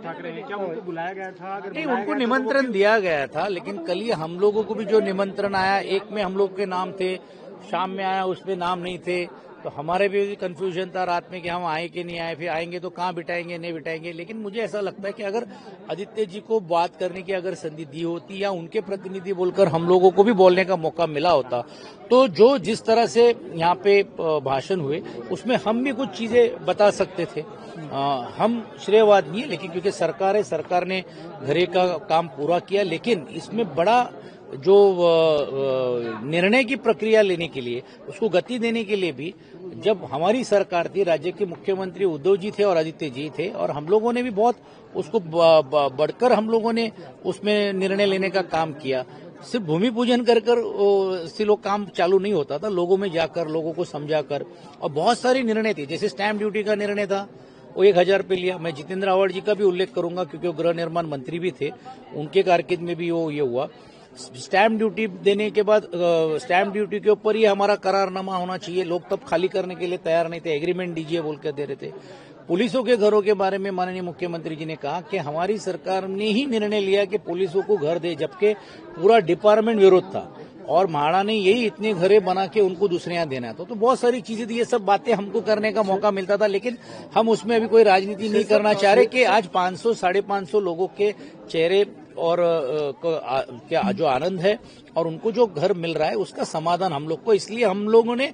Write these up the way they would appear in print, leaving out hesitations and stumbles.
ठाकरे हैं, क्या उनको बुलाया गया था? अगर नहीं, उनको निमंत्रण दिया गया था, लेकिन कल ही हम लोगों को भी जो निमंत्रण आया, एक में हम लोग के नाम थे, शाम में आया उसमें नाम नहीं थे, तो हमारे भी कंफ्यूजन था रात में कि हम आए कि नहीं आए, फिर आएंगे तो कहाँ बिठाएंगे नहीं बिठाएंगे। लेकिन मुझे ऐसा लगता है कि अगर आदित्य जी को बात करने की अगर संधि दी होती या उनके प्रतिनिधि बोलकर हम लोगों को भी बोलने का मौका मिला होता, तो जो जिस तरह से यहाँ पे भाषण हुए उसमें हम भी कुछ चीजें बता सकते थे। हम श्रेयवाद नहीं है, लेकिन क्योंकि सरकार है, सरकार ने घरे का काम पूरा किया, लेकिन इसमें बड़ा जो निर्णय की प्रक्रिया लेने के लिए, उसको गति देने के लिए भी जब हमारी सरकार थी, राज्य के मुख्यमंत्री उद्धव जी थे और आदित्य जी थे, और हम लोगों ने भी बहुत उसको बढ़कर हम लोगों ने उसमें निर्णय लेने का काम किया। सिर्फ भूमि पूजन कर से लोग काम चालू नहीं होता था, लोगों में जाकर, लोगों को समझाकर, और बहुत सारे निर्णय थे। जैसे स्टैंप ड्यूटी का निर्णय था, वो 1000 पे लिया। मैं जितेंद्र आव्हाड जी का भी उल्लेख करूंगा क्योंकि वो गृह निर्माण मंत्री भी थे, उनके कारकिर्द में भी वो ये हुआ। स्टैंप ड्यूटी देने के बाद स्टैंप ड्यूटी के ऊपर ही हमारा करारनामा होना चाहिए, लोग तब खाली करने के लिए तैयार नहीं थे, एग्रीमेंट दीजिए बोल के दे रहे थे। पुलिसों के घरों के बारे में माननीय मुख्यमंत्री जी ने कहा कि हमारी सरकार ने ही निर्णय लिया कि पुलिसों को घर दे, जबकि पूरा डिपार्टमेंट विरोध था, और म्हाड़ा ने यही इतने घरे बना के उनको दूसरे यहाँ देना था। तो बहुत सारी चीजें थी, ये सब बातें हमको करने का मौका मिलता था, लेकिन हम उसमें अभी कोई राजनीति नहीं करना चाह रहे कि आज 500 550 लोगों के चेहरे और क्या जो आनंद है और उनको जो घर मिल रहा है उसका समाधान हम लोग को, इसलिए हम लोगों ने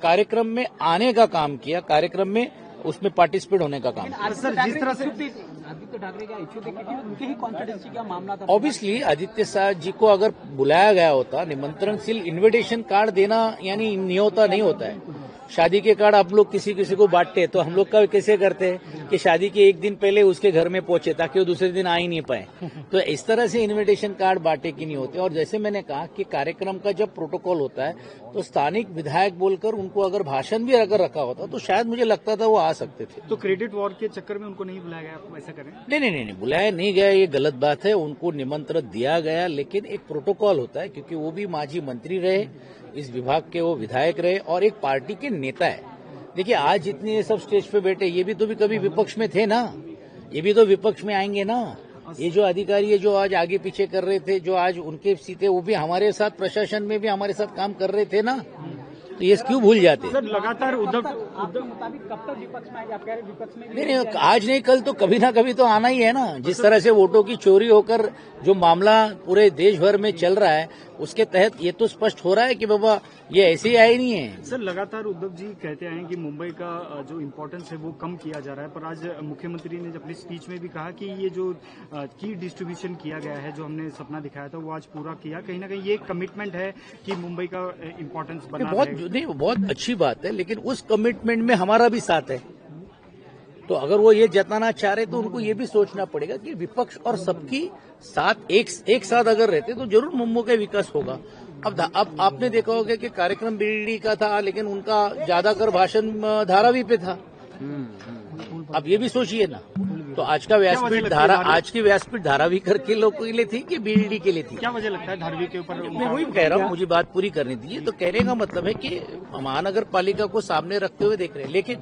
कार्यक्रम में आने का काम किया, कार्यक्रम में उसमें पार्टिसिपेट होने का काम किया। सर, जिस तरह से आदित्य ठाकरे का इच्छुक थे, क्योंकि उनके ही कॉन्फिडेंस का मामला था। ऑब्वियसली आदित्य शाह जी को अगर बुलाया गया होता, निमंत्रण सिर्फ इन्विटेशन कार्ड देना यानी न्योता नहीं होता है। शादी के कार्ड आप लोग किसी किसी को बांटते हैं, तो हम लोग का कैसे करते हैं कि शादी के एक दिन पहले उसके घर में पहुंचे ताकि वो दूसरे दिन आ ही नहीं पाए। तो इस तरह से इन्विटेशन कार्ड बांटे की नहीं होते। और जैसे मैंने कहा कि कार्यक्रम का जब प्रोटोकॉल होता है तो स्थानिक विधायक बोलकर उनको अगर भाषण भी अगर रखा होता तो शायद मुझे लगता था वो आ सकते थे। तो क्रेडिट वॉर के चक्कर में उनको नहीं बुलाया गया, आप ऐसा करें? नहीं, बुलाया नहीं गया, ये गलत बात है। उनको निमंत्रण दिया गया, लेकिन एक प्रोटोकॉल होता है, क्योंकि वो भी माजी मंत्री रहे, इस विभाग के वो विधायक रहे और एक पार्टी के नेता है। देखिए, आज जितने ये सब स्टेज पे बैठे, ये भी तो भी कभी विपक्ष में थे ना, ये भी तो विपक्ष में आएंगे ना। ये जो अधिकारी है जो आज आगे पीछे कर रहे थे, जो आज उनके सीटे, वो भी हमारे साथ प्रशासन में भी हमारे साथ काम कर रहे थे ना, तो ये क्यों भूल जाते? सर, लगातार उद्धव मुताबिक कब तक विपक्ष में आएंगे? आप कह रहे विपक्ष में नहीं, आज नहीं कल तो कभी ना कभी तो आना ही है ना। जिस तरह से वोटों की चोरी होकर जो मामला पूरे देश भर में चल रहा है, उसके तहत ये तो स्पष्ट हो रहा है कि बाबा ये ऐसे ही आए नहीं है। सर, लगातार उद्धव जी कहते हैं कि मुंबई का जो इम्पोर्टेंस है वो कम किया जा रहा है, पर आज मुख्यमंत्री ने अपनी स्पीच में भी कहा कि ये जो की डिस्ट्रीब्यूशन किया गया है, जो हमने सपना दिखाया था, वो आज पूरा किया। कहीं ना कहीं ये कमिटमेंट है कि मुंबई का इम्पोर्टेंस बना रहेगा। नहीं, बहुत अच्छी बात है, लेकिन उस कमिटमेंट में हमारा भी साथ है। तो अगर वो ये जताना चाह रहे तो उनको ये भी सोचना पड़ेगा कि विपक्ष और सबकी साथ एक साथ अगर रहते तो जरूर मुंबई का विकास होगा। अब आपने देखा होगा कि कार्यक्रम बीडीडी का था, लेकिन उनका ज्यादातर भाषण धारावी पे था। अब ये भी सोचिए ना, तो आज का आज की व्यासपीठ धारावी करके लोगों के लिए थी कि बीडीडी के लिए थी? क्या वजह लगता है धारावी के ऊपर? मैं वही कह रहा हूँ, मुझे बात पूरी करने दीजिए। तो कहने का मतलब है कि महानगर पालिका को सामने रखते हुए देख रहे हैं, लेकिन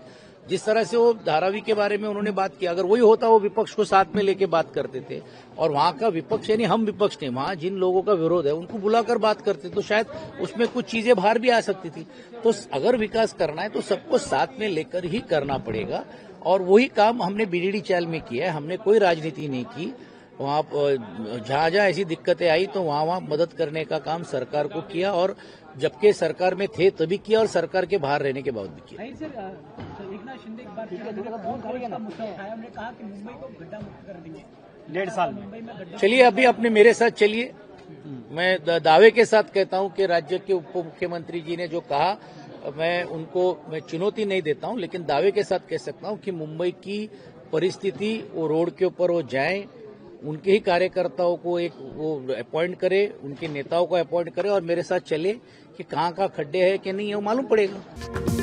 जिस तरह से वो धारावी के बारे में उन्होंने बात की, अगर वही होता वो विपक्ष को साथ में लेके बात करते थे, और वहां का विपक्ष यानी हम विपक्ष नहीं, वहां जिन लोगों का विरोध है उनको बुलाकर बात करते तो शायद उसमें कुछ चीजें बाहर भी आ सकती थी। तो अगर विकास करना है तो सबको साथ में लेकर ही करना पड़ेगा, और वही काम हमने बीडीडी चाल में किया है। हमने कोई राजनीति नहीं की, वहाँ जहाँ जहाँ ऐसी दिक्कतें आई तो वहाँ मदद करने का काम सरकार को किया, और जबकि सरकार में थे तभी किया और सरकार के बाहर रहने के बाद भी किया। नहीं सर, एकनाथ शिंदे एक बार मुद्दा उठाया, हमने कहा कि मुंबई को गड्ढा मुक्त कर देंगे 1.5 साल में। मुंबई में गड्ढा। चलिए, अभी अपने मेरे साथ चलिए, मैं दावे के साथ कहता हूं कि राज्य के उप मुख्यमंत्री जी ने जो कहा, मैं चुनौती नहीं देता हूं, लेकिन दावे के साथ कह सकता हूं कि मुंबई की परिस्थिति, वो रोड के ऊपर वो जाएं, उनके ही कार्यकर्ताओं को वो अपॉइंट करे, उनके नेताओं को अपॉइंट करे और मेरे साथ चले कि कहाँ खड्डे हैं कि नहीं, वो मालूम पड़ेगा।